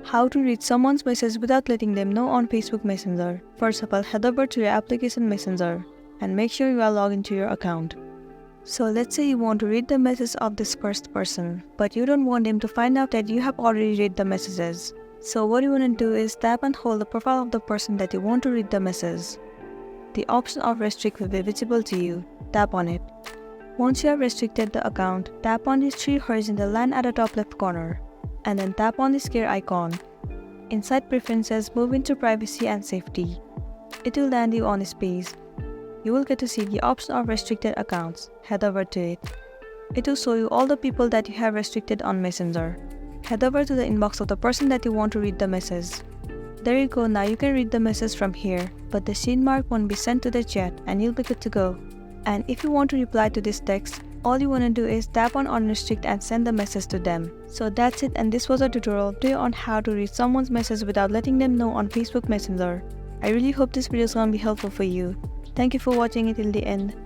How to read someone's message without letting them know on Facebook Messenger. First of all, head over to your application Messenger and make sure you are logged into your account. So let's say you want to read the message of this first person, but you don't want him to find out that you have already read the messages. So what you want to do is tap and hold the profile of the person that you want to read the message. The option of restrict will be visible to you. Tap on it. Once you have restricted the account, tap on the 3 horizontal line at the top left corner, and then tap on the square icon. Inside Preferences, move into Privacy and Safety. It will land you on this page. You will get to see the option of restricted accounts. Head over to it. It will show you all the people that you have restricted on Messenger. Head over to the inbox of the person that you want to read the message. There you go, now you can read the message from here, but the scene mark won't be sent to the chat and you'll be good to go. And if you want to reply to this text, all you want to do is tap on unrestrict and send the message to them. So that's it, and this was a tutorial on how to read someone's message without letting them know on Facebook Messenger. I really hope this video is going to be helpful for you. Thank you for watching it till the end.